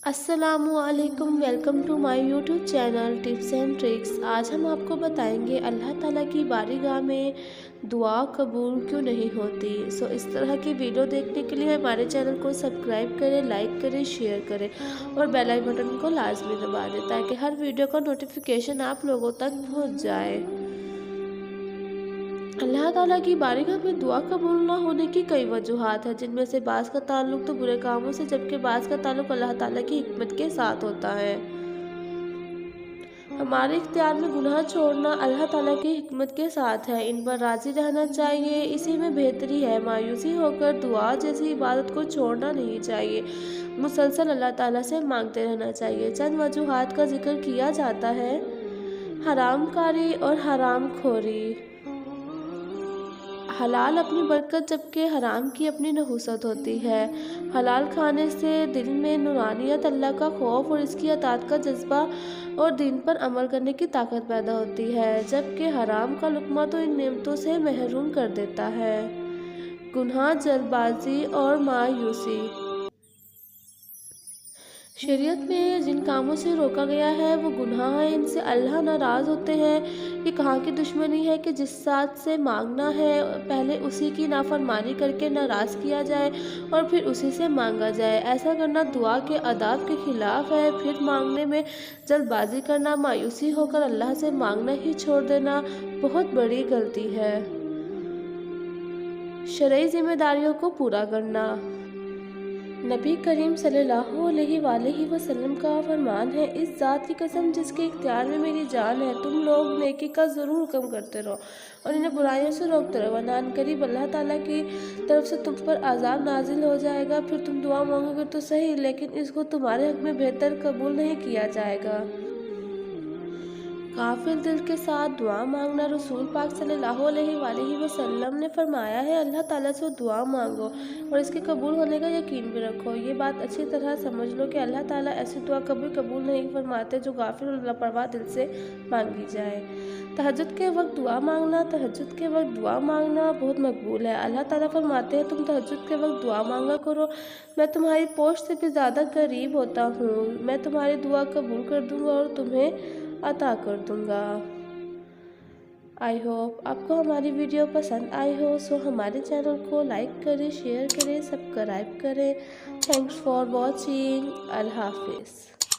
अस्सलामु अलैकुम, welcome to my YouTube channel tips and tricks. आज हम आपको बताएंगे अल्लाह ताला की बारगाह में दुआ कबूल क्यों नहीं होती। इस तरह की वीडियो देखने के लिए हमारे चैनल को सब्सक्राइब करें, लाइक करें, शेयर करें और बेल आइकन बटन को लाजमी दबा दें ताकि हर वीडियो का नोटिफिकेशन आप लोगों तक पहुंच जाए। अल्लाह ताला की बारगाह में दुआ कबूल ना होने की कई वजूहात हैं, जिनमें से बाज़ का ताल्लुक तो बुरे कामों से जबकि बाज़ का ताल्लुक अल्लाह ताला की हिकमत के साथ होता है। हमारे इख्तियार में गुनाह छोड़ना अल्लाह ताला की हिकमत के साथ है, इन पर राज़ी रहना चाहिए, इसी में बेहतरी है। मायूसी होकर दुआ जैसी इबादत को छोड़ना नहीं चाहिए, मुसलसल अल्लाह ताला से मांगते रहना चाहिए। चंद वजूहात का जिक्र किया जाता है। हराम कारी और हराम खोरी। हलाल अपनी बरकत जबकि हराम की अपनी नहुसत होती है। हलाल खाने से दिल में नूरानियत, अल्लाह का खौफ और इसकी अताअत का जज्बा और दीन पर अमल करने की ताकत पैदा होती है, जबकि हराम का लुक़मा तो इन नेमतों से महरूम कर देता है। गुनाह, जल्दबाजी और मायूसी। शरीयत में जिन कामों से रोका गया है वो गुनाह है, इनसे अल्लाह नाराज़ होते हैं। ये कहाँ की दुश्मनी है कि जिस ज़ात से मांगना है पहले उसी की नाफरमानी करके नाराज़ किया जाए और फिर उसी से मांगा जाए। ऐसा करना दुआ के आदाब के ख़िलाफ़ है। फिर मांगने में जल्दबाजी करना, मायूसी होकर अल्लाह से मांगना ही छोड़ देना बहुत बड़ी गलती है। शरई जिम्मेदारियों को पूरा करना। नबी करीम सल्लल्लाहु अलैहि वसल्लम का फरमान है, इस ज़ात की कसम जिसके इख्तियार में मेरी जान है, तुम लोग नेकी का ज़रूर हुक्म करते रहो और इन्हें बुराइयों से रोकते रहो, वरना अनकरीब अल्लाह ताला की तरफ से तुम पर आज़ाब नाजिल हो जाएगा। फिर तुम दुआ मांगोगे तो सही, लेकिन इसको तुम्हारे हक़ में बेहतर कबूल नहीं किया जाएगा। गाफिल दिल के साथ दुआ मांगना। रसूल पाक सल्लल्लाहु अलैहि वसल्लम ने फरमाया है, अल्लाह ताला से दुआ मांगो और इसके कबूल होने का यकीन भी रखो। ये बात अच्छी तरह समझ लो कि अल्लाह ताला ऐसी दुआ कभी कबूल नहीं फरमाते जो गाफिल और लापरवाह दिल से मांगी जाए। तहज्जुद के वक्त दुआ मांगना। तहज्जुद के वक्त दुआ मांगना बहुत मकबूल है। अल्लाह ताला फरमाते हैं, तुम तहज्जुद के वक्त दुआ मांगा करो, मैं तुम्हारी पोश से भी ज़्यादा करीब होता हूँ, मैं तुम्हारी दुआ कबूल कर दूँगा और तुम्हें अता कर दूँगा। आई होप आपको हमारी वीडियो पसंद आई हो। हमारे चैनल को लाइक करें, शेयर करें, सब्सक्राइब करें। Thanks for watching. अल्लाह हाफिज़।